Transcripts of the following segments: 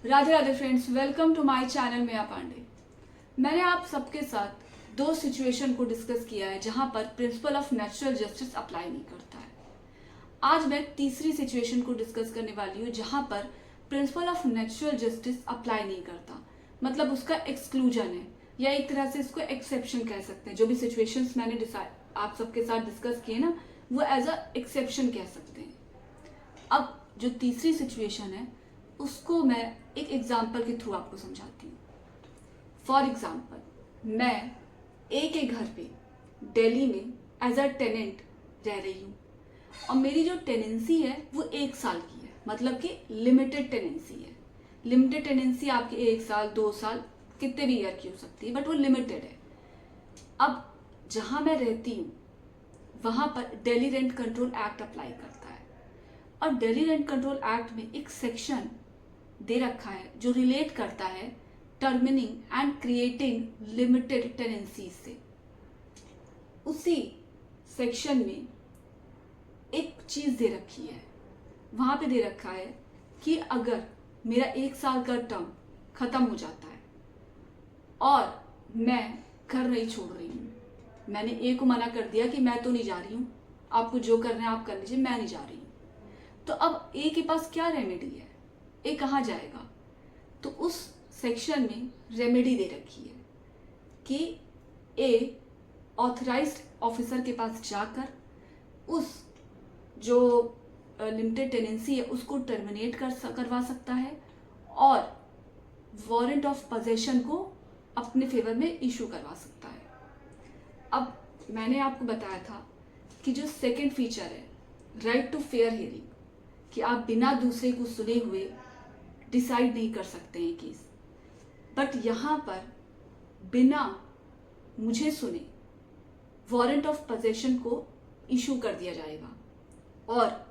Radhe Radhe friends, welcome to my channel Meya Pandey. मैंने आप सबके साथ दो सिचुएशन को डिस्कस किया है जहां पर principle of natural justice apply नहीं करता है। आज मैं तीसरी सिचुएशन को डिस्कस करने वाली हूँ जहां पर principle of natural justice apply नहीं करता, मतलब उसका एक्सक्लूजन है या एक तरह से इसको एक्सेप्शन कह सकते हैं। जो भी सिचुएशंस मैंने आप सबके साथ डिस्कस किए ना, वो एज अ एक्सेप्शन कह सकते हैं। अब जो तीसरी सिचुएशन है उसको मैं एक एग्जाम्पल के थ्रू आपको समझाती हूँ। फॉर एग्जाम्पल, मैं ए के घर पे दिल्ली में एज अ टेनेंट रह रही हूँ और मेरी जो टेनेंसी है वो 1 साल की है, मतलब कि लिमिटेड टेनेंसी है। लिमिटेड टेनेंसी आपकी 1 साल 2 साल कितने भी ईयर की हो सकती है, बट वो लिमिटेड है। अब जहाँ मैं रहती हूँ वहाँ पर Delhi rent control act apply करता है और दिल्ली रेंट कंट्रोल एक्ट में एक सेक्शन दे रखा है जो रिलेट करता है टर्मिनिंग एंड क्रिएटिंग लिमिटेड टेनेंसी से। उसी सेक्शन में एक चीज दे रखी है, वहां पे दे रखा है कि अगर मेरा 1 साल का टर्म खत्म हो जाता है और मैं घर नहीं छोड़ रही हूँ, मैंने ए को मना कर दिया कि मैं तो नहीं जा रही हूँ, आपको जो करना है आप कर लीजिए, मैं नहीं जा रही हूँ, तो अब ए के पास क्या रेमेडी है, ए कहाँ जाएगा? तो उस सेक्शन में रेमेडी दे रखी है कि ए ऑथराइज्ड ऑफिसर के पास जाकर उस जो लिमिटेड टेनेंसी है उसको टर्मिनेट करवा सकता है और वारंट ऑफ पोजेशन को अपने फेवर में इशू करवा सकता है। अब मैंने आपको बताया था कि जो सेकंड फीचर है राइट टू फेयर हियरिंग, कि आप बिना दूसरे को सुने हुए डिसाइड नहीं कर सकते हैं केस, बट यहाँ पर बिना मुझे सुने वारंट ऑफ पोजेशन को इशू कर दिया जाएगा और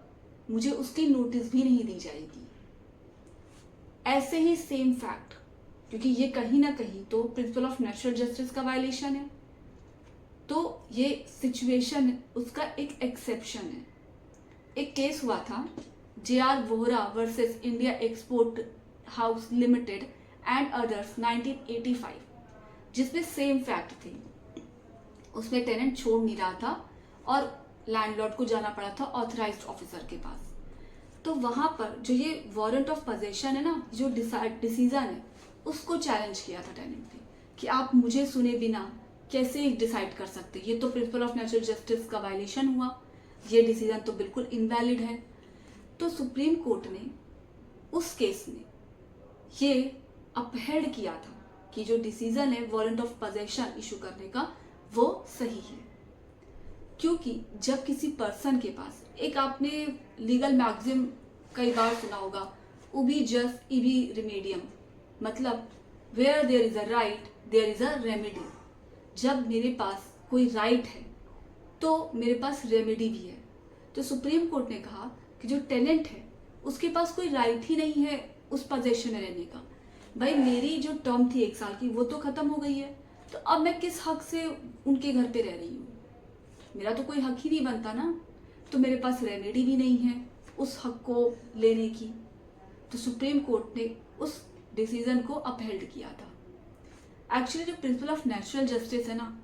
मुझे उसकी नोटिस भी नहीं दी जाएगी। ऐसे ही सेम फैक्ट, क्योंकि ये कहीं ना कहीं तो प्रिंसिपल ऑफ नेचुरल जस्टिस का वायलेशन है, तो ये सिचुएशन उसका एक एक्सेप्शन है। एक केस हुआ था JR Vohra versus India export house limited and others 1985, जिसमें सेम फैक्ट थी। उसमें टेनेंट छोड़ नहीं रहा था और लैंडलॉर्ड को जाना पड़ा था ऑथराइज्ड ऑफिसर के पास। तो वहां पर जो ये वारंट ऑफ पोजेशन है ना, जो डिसीजन है, उसको चैलेंज किया था टेनेंट ने कि आप मुझे सुने बिना कैसे डिसाइड कर सकते, ये तो प्रिंसिपल ऑफ नेचुरल जस्टिस का वायलेशन हुआ, ये डिसीजन तो बिल्कुल इनवैलिड है। तो सुप्रीम कोर्ट ने उस केस में ये अपहेड किया था कि जो डिसीजन है वारंट ऑफ पोजेशन इशू करने का वो सही है, क्योंकि जब किसी पर्सन के पास एक, आपने लीगल मैक्सिम कई बार सुना होगा, उबी जस इबी रिमेडियम, मतलब where there is a right there is a remedy. जब मेरे पास कोई राइट है तो मेरे पास रेमेडी भी है। तो सुप्रीम कोर्ट ने कहा कि जो टेनेंट है उसके पास कोई राइट ही नहीं है उस पोजीशन में रहने का। भाई, मेरी जो टर्म थी 1 साल की वो तो खत्म हो गई है, तो अब मैं किस हक से उनके घर पे रह रही हूँ? मेरा तो कोई हक ही नहीं बनता ना, तो मेरे पास रेमेडी भी नहीं है उस हक को लेने की। तो सुप्रीम कोर्ट ने उस डिसीजन को अपहेल्ड किया था। एक्चुअली जो प्रिंसिपल ऑफ नेचुरल जस्टिस है ना,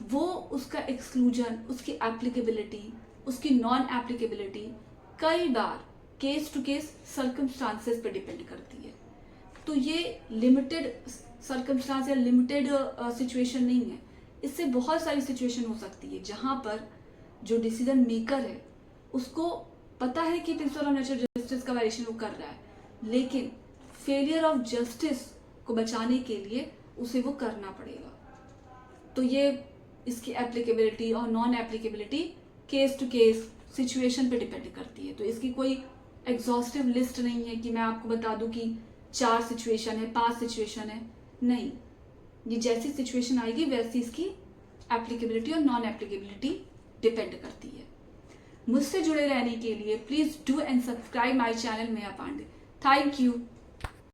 वो उसका एक्सक्लूजन, उसकी एप्लीकेबिलिटी, उसकी नॉन एप्लीकेबिलिटी कई बार केस टू केस सर्कमस्टांसेस पे डिपेंड करती है। तो ये लिमिटेड सर्कमस्टांस या लिमिटेड सिचुएशन नहीं है, इससे बहुत सारी सिचुएशन हो सकती है जहां पर जो डिसीजन मेकर है उसको पता है कि प्रिंसिपल ऑफ नेचुरल जस्टिस का वायलेशन वो कर रहा है, लेकिन फेलियर ऑफ जस्टिस को बचाने के लिए उसे वो करना पड़ेगा। तो ये इसकी एप्लीकेबिलिटी और non applicability case to case situation पे डिपेंड करती है। तो इसकी कोई एग्जॉस्टिव लिस्ट नहीं है कि मैं आपको बता दूं कि 4 सिचुएशन है, 5 सिचुएशन है, नहीं। ये जैसी सिचुएशन आएगी वैसी इसकी एप्लीकेबिलिटी और नॉन एप्लीकेबिलिटी डिपेंड करती है। मुझसे जुड़े रहने के लिए please do and subscribe my channel Meya Pandey. Thank you.